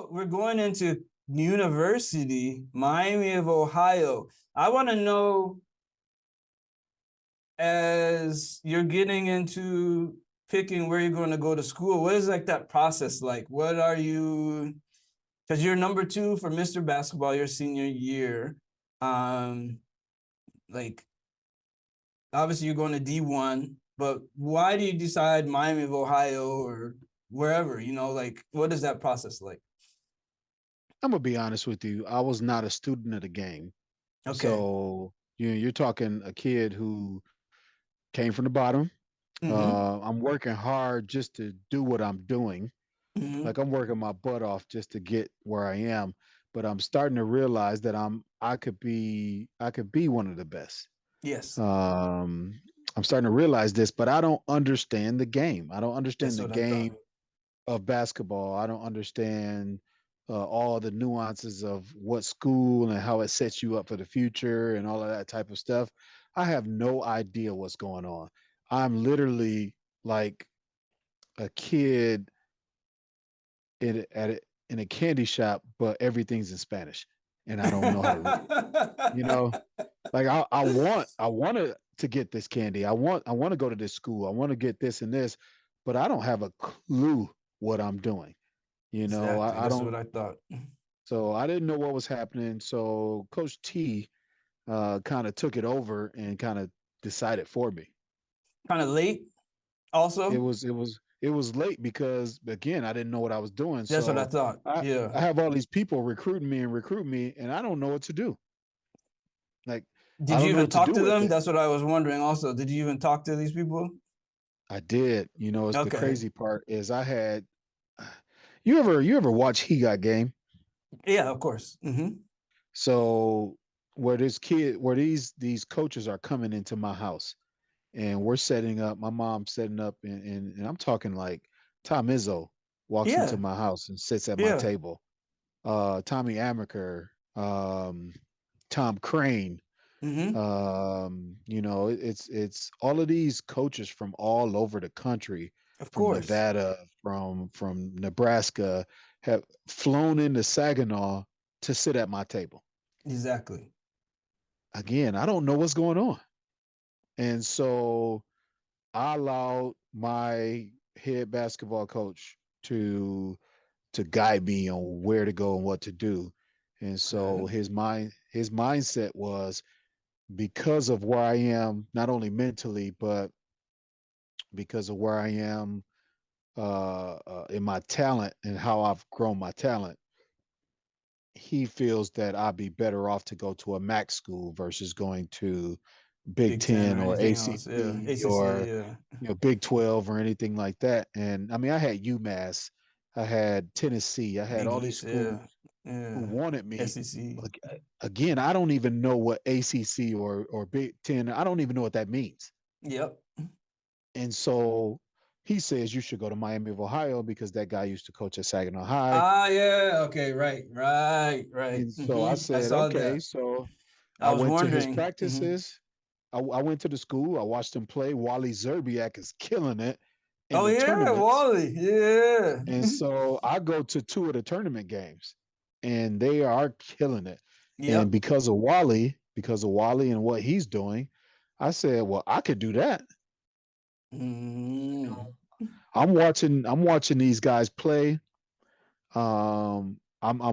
we're going into university, Miami of Ohio. I want to know, as you're getting into picking where you're going to go to school, what is like that process like? What are you, because you're number 2 for Mr. Basketball your senior year. Like obviously you're going to D1, but why do you decide Miami of Ohio or wherever, like what is that process like? I'm gonna be honest with you. I was not a student of the game, Okay. so you're talking a kid who came from the bottom. Mm-hmm. I'm working hard just to do what I'm doing. Mm-hmm. Like I'm working my butt off just to get where I am, but I'm starting to realize that I could be one of the best. Yes. Um, I'm starting to realize this, but I don't understand the game. I don't understand That's the what I thought. game of basketball. I don't understand all the nuances of what school and how it sets you up for the future and all of that type of stuff. I have no idea what's going on. I'm literally like a kid in a candy shop, but everything's in Spanish, and I don't know how to read. You know, like I want to get this candy. I want to go to this school. I want to get this and this, but I don't have a clue what I'm doing. Exactly. I That's don't. what I thought. So I didn't know what was happening. So Coach T kind of took it over and kind of decided for me. Kind of late It also. was it was it was late because again I didn't know what I was doing. That's what I So thought. I Yeah. I have all these people recruiting me, and I don't know what to do. Like I Did you don't know even what to talk do to with them? it. That's what I was wondering also. Did you even talk to these people? I did. It's the Okay. crazy part is I had. You ever watch He Got Game? Yeah, of course. Mm-hmm. So where these coaches are coming into my house, and we're setting up. My mom's setting up, and I'm talking like Tom Izzo walks into Yeah. my house and sits at my Yeah. table. Tommy Amaker, Tom Crane. Mm-hmm. It's all of these coaches from all over the country, Of from course. Nevada, from Nebraska, have flown into Saginaw to sit at my table. Exactly. Again, I don't know what's going on. And so I allowed my head basketball coach to guide me on where to go and what to do. And so Okay. his mindset was, because of where I am, not only mentally, but because of where I am in my talent and how I've grown my talent, he feels that I'd be better off to go to a MAC school versus going to Big Big Ten Ten or or anything else. Yeah. ACC ACC. or Yeah. Big 12 or anything like that. And I mean, I had UMass, I had Tennessee, I had Big all these East. Yeah. schools who Yeah. wanted me. SEC. But again, I don't even know what ACC or Big Ten. I don't even know what that means. Yep. And so he says you should go to Miami of Ohio because that guy used to coach at Saginaw High. Ah, yeah. Okay. Right. Right. Right. And so I Mm-hmm. I said, saw okay. that. So I I was went to his wondering. Mm-hmm. practices. I went to the school. I watched him play. Wally Zerbiak is killing it in Oh the yeah, tournaments. Wally. Yeah. And so I go to two of the tournament games, and they are killing it. And Yep. because of Wally and what he's doing, I said, well, I could do that. You Mm. know, I'm watching these guys play. I'm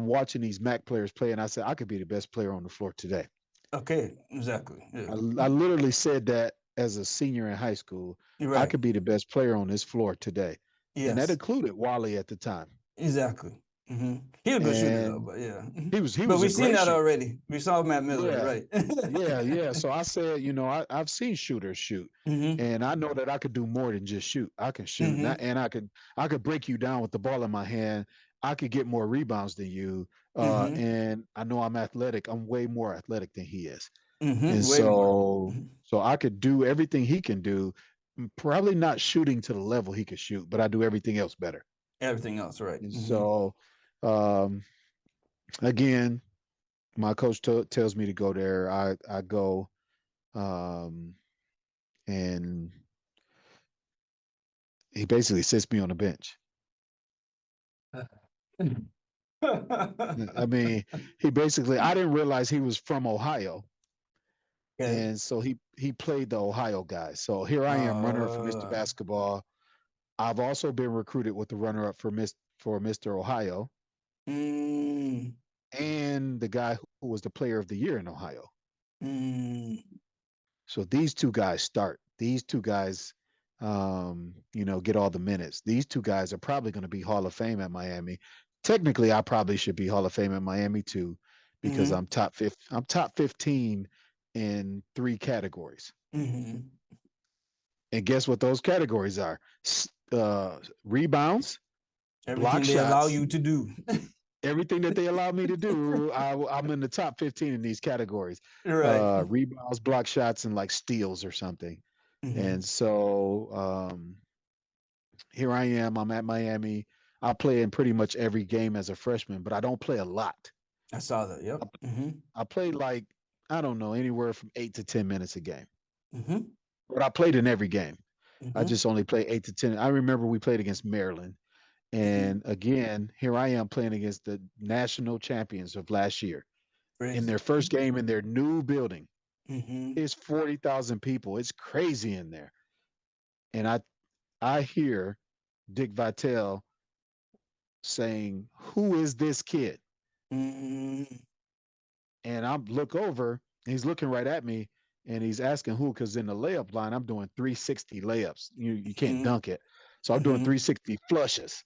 watching these MAC players play, and I said I could be the best player on the floor today. Okay. Exactly. I, Yeah. I literally said that as a senior in high school. You're I right. could be the best player on this floor today, and that Yes. included Wally at the time. Exactly. Mm-hmm. He's a good shooter though, And but yeah. he But was a we've seen great that shooter. already. We saw Matt Miller, Yeah, right? yeah. So I said, I've seen shooters shoot, Mm-hmm. and I know that I could do more than just shoot. I can shoot, and I, Mm-hmm. and I could break you down with the ball in my hand. I could get more rebounds than you, Mm-hmm. and I know I'm athletic. I'm way more athletic than he is, and Mm-hmm. Way more. so Mhm. so I could do everything he can do. Probably not shooting to the level he could shoot, but I do everything else better. Everything else, right? And Mm-hmm. so, um, again, my coach tells me to go there. I go, um, and he basically sits me on the bench. I mean, he basically, I didn't realize he was from Ohio. Okay. And so he played the Ohio guy. So here I am, runner up for Mr. Uh, Basketball. I've also been recruited with the runner up for Mr. Ohio mm, and the guy who was the player of the year in Ohio. mm, So these two guys start. These two guys, get all the minutes. These two guys are probably going to be Hall of Fame at Miami. Technically, I probably should be Hall of Fame at Miami too, because mm-hmm, I'm top 15 in 3 categories. mm-hmm. And guess what those categories are? Rebounds, block Everything they allow shots, you to do. everything that they allow me to do. I'm in the top 15 in these categories. Right. Rebounds, block shots, and like steals or something. Mm-hmm. And so here I am. I'm at Miami. I play in pretty much every game as a freshman, but I don't play a lot. I saw that. Yep. I, Mm-hmm. I play like, I don't know, anywhere from 8 to 10 minutes a game. Mm-hmm. But I played in every game. I Mm-hmm. just only play 8 to 10. I remember we played against Maryland. Mm-hmm. And again, here I am playing against the national champions of last year in their Crazy. first game in their new building. Mm-hmm. It's 40,000 people. It's crazy in there. And I hear Dick Vitale saying, "Who is this kid?" Mm-hmm. And I look over, and he's looking right at me, and he's asking who, because in the layup line, I'm doing 360 layups. You can't Mm-hmm. dunk it. So I'm doing Mm-hmm. 360 flushes.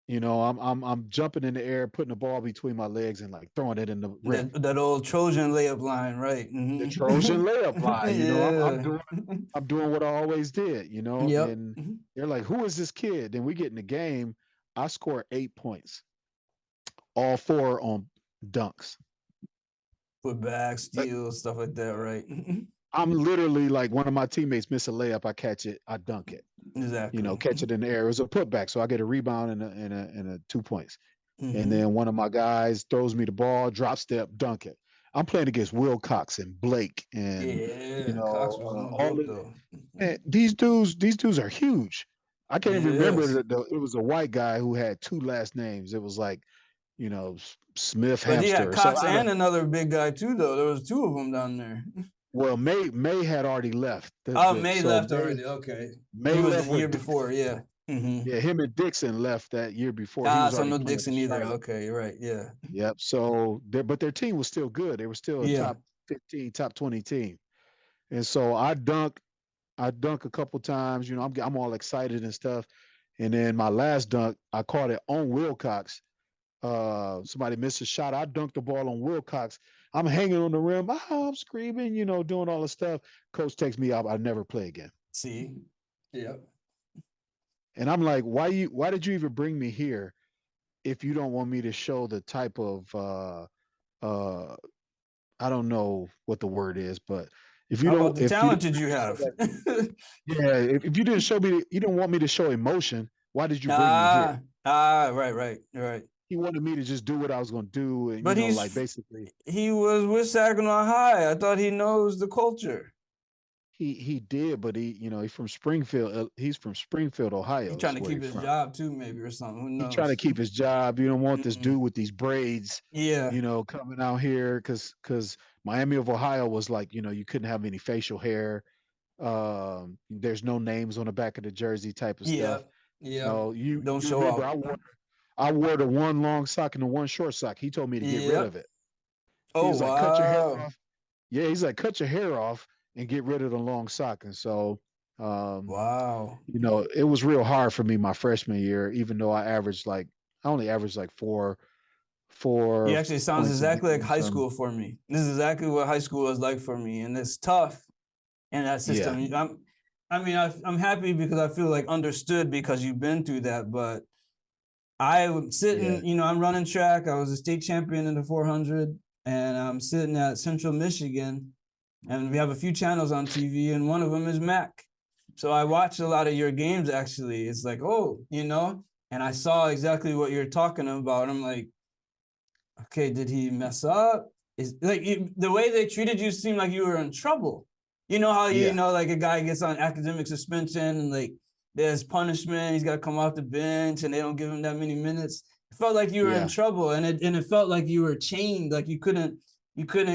I'm jumping in the air, putting the ball between my legs and like throwing it in the rim. That old Trojan layup line, right? The Trojan Mm-hmm. layup line, Yeah. I'm doing what I always did, Yep. and they're like, "Who is this kid?" Then we get in the game. I score 8 points, all 4 on dunks. Put back, Like, steal, stuff like that, right? I'm literally like, one of my teammates miss a layup, I catch it, I dunk it. Exactly. Catch it in the air. It was a putback, so I get a rebound and a 2 points. And Mm-hmm. then one of my guys throws me the ball, drop step, dunk it. I'm playing against Wilcox and Blake and Yeah, Cox was no all joke of though. and these dudes are huge. I can't even remember Yes. that it was a white guy who had 2 last names. It was like, Smith But he had Hamster or so. Cox and another big guy too, though. There was two of them down there. Well, May had already left. Oh, May So left already. Okay. May He was the left year with before, Dixon. yeah. Mm-hmm. Yeah, him and Dixon left that year before. He Ah, was so already no playing for Dixon either. Charlotte. Okay, you're right. Yeah. Yep. So, but their team was still good. They were still a Yeah. top 15, top 20 team. And so I dunk a couple times. I'm all excited and stuff. And then my last dunk, I caught it on Wilcox. Somebody missed a shot. I dunked the ball on Wilcox. I'm hanging on the rim. I'm screaming, doing all the stuff. Coach takes me out. I never play again. See? Yep. And I'm like, why did you even bring me here if you don't want me to show the type of uh I don't know what the word is, but How about the if you talent don't did you show have? that, yeah, if you didn't show me, you don't want me to show emotion, why did you bring me here? Right. He wanted me to just do what I was going to do, and But like basically he was with Saginaw High. I thought he knows the culture. he did, but he's from Springfield. He's from Springfield, He's Ohio. trying Is to where keep he's his from. job too, maybe, or something. Who He's trying to knows? keep his job. You don't want this Mm-mm. dude with these braids, Yeah. coming out here because Miami of Ohio was like, you couldn't have any facial hair. There's no names on the back of the jersey type of stuff. Yep. Yep. Don't You show remember off. I wore the one long sock and the one short sock. He told me to get rid of Yep. it. He Oh was like, cut your hair wow. off. Yeah, he's like, cut your hair off and get rid of the long sock. And so, Wow. it was real hard for me my freshman year, even though I only averaged like He four actually sounds points a exactly like game. high Some school for me. This is exactly what high school was like for me, and it's tough in that Yeah, system. I'm happy because I feel like understood because you've been through that. But I'm yeah, sitting, I'm running track. I was a state champion in the 400, and I'm sitting at Central Michigan, and we have a few channels on TV, and one of them is Mac. So I watched a lot of your games. Actually, it's like, oh, and I saw exactly what you're talking about. I'm like, okay, did he mess up? Is like the way they treated you seemed like you were in trouble. You know how yeah, like a guy gets on academic suspension and like there's punishment, he's got to come off the bench and they don't give him that many minutes. It felt like you were in Yeah. trouble, and it felt like you were chained, like you couldn't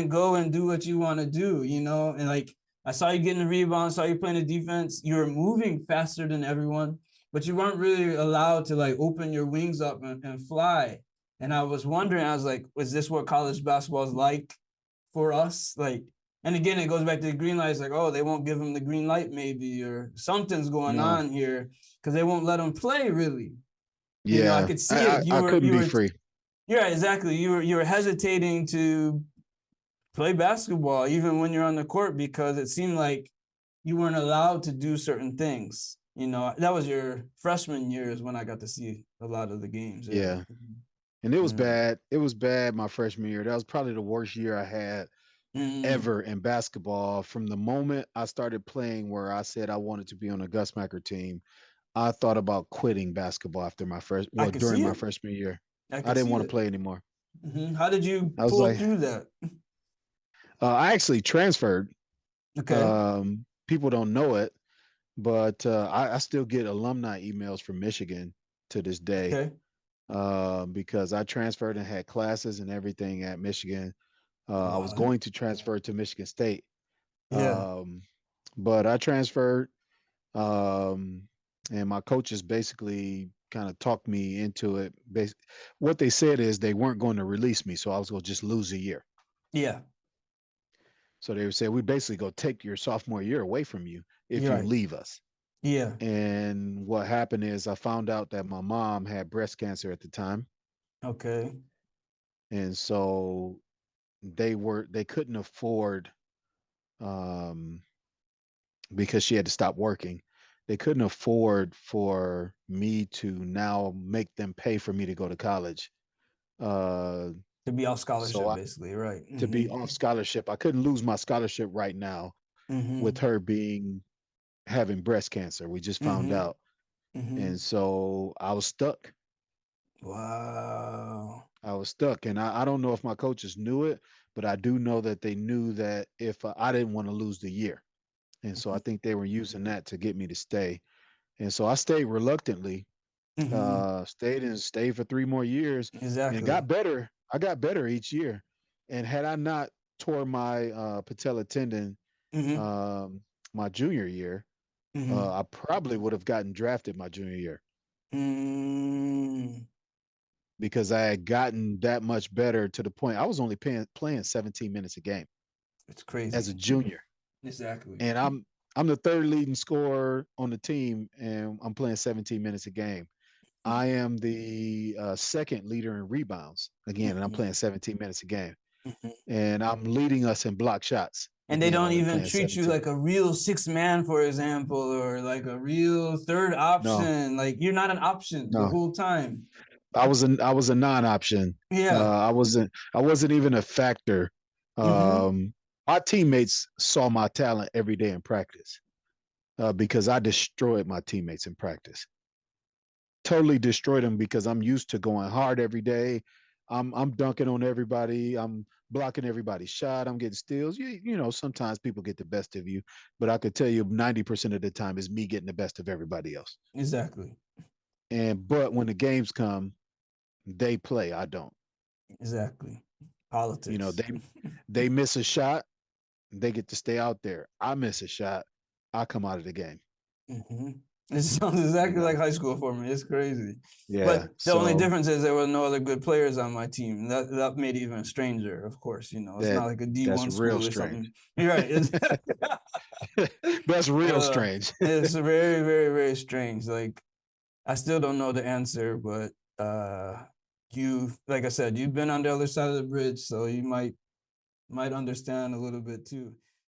go and do what you want to do, you know. And like I saw you getting the rebound, saw you playing the defense. You were moving faster than everyone, but you weren't really allowed to like open your wings up and fly. And I was wondering, I was like, was this what college basketball is like for us? Like, and again, it goes back to the green light. It's like, oh, they won't give him the green light, maybe, or something's going No. on here because they won't let him play really. You know, I Yeah. could see it. I couldn't You be were free. yeah, exactly. You were hesitating to play basketball even when you're on the court because it seemed like you weren't allowed to do certain things. You know, that was your freshman years when I got to see a lot of the games. Yeah. Yeah. And it was Yeah. bad. It was bad my freshman year. That was probably the worst year I had Mm, ever in basketball. From the moment I started playing where I said I wanted to be on a Gus Macker team, I thought about quitting basketball after I could during see my it. freshman year. I I could didn't see want to it. play anymore. How did you I was pull like, through that? I actually transferred. Okay. People don't know it, but I still get alumni emails from Michigan to this day Okay. because I transferred and had classes and everything at Michigan. I was Wow. going to transfer to Michigan State, Yeah. um, but I transferred, um, and my coaches basically kind of talked me into it. What they said is they weren't going to release me, so I was going to just lose a year. Yeah. So they would say, we basically go take your sophomore year away from you if You're you right. leave us. Yeah. And what happened is I found out that my mom had breast cancer at the time. Okay. And so they couldn't afford, um, because she had to stop working. They couldn't afford for me to now make them pay for me to go to college. Uh, To be off so scholarship, basically. Right. to be off scholarship, I couldn't lose my scholarship right now with Mm-hmm. her having breast cancer. We just found Mm-hmm. out. Mm-hmm. And so I was stuck. Wow. I was stuck. And I don't know if my coaches knew it, but I do know that they knew that if I didn't want to lose the year. And so I think they were using that to get me to stay. And so I stayed reluctantly, Mm-hmm. stayed for 3 more years and Exactly. got better. I got better each year. And had I not tore my patella tendon Mm-hmm. um, my junior year, Mm-hmm. I probably would have gotten drafted my junior year Mm, because I had gotten that much better to the point I was only playing 17 minutes a game it's as a crazy. junior. Exactly. And I'm the third leading scorer on the team, and I'm playing 17 minutes a game. I am the second leader in rebounds again, and I'm Mm-hmm. playing 17 minutes a game. Mm-hmm. And I'm leading us in block shots And they again, don't only even playing treat you 17. like a real six man, for example, or like a real third No, option. Like you're not an option the no, whole time. I was a non-option. Yeah. I wasn't even a factor. Mm-hmm. Um, my teammates saw my talent every day in practice because I destroyed my teammates in practice. Totally destroyed them because I'm used to going hard every day. I'm dunking on everybody. I'm blocking everybody's shot. I'm getting steals. You know, sometimes people get the best of you, but I could tell you 90% of the time is me getting the best of everybody else. Exactly. But when the games come, they play. I don't. Exactly. You know, Politics. they miss a shot, they get to stay out there. I miss a shot, I come out of the game. Mm-hmm. It sounds You exactly know, like high school for me. It's crazy. yeah. But the only So difference is there were no other good players on my team. That made it even stranger, of course. You know, it's that not like a that's D1 real school or strange. something. You're right. It's, That's real uh, strange. it's very, very, very strange. Like I still don't know the answer, but you, like I said, you've been on the other side of the bridge, so you might understand a little bit too.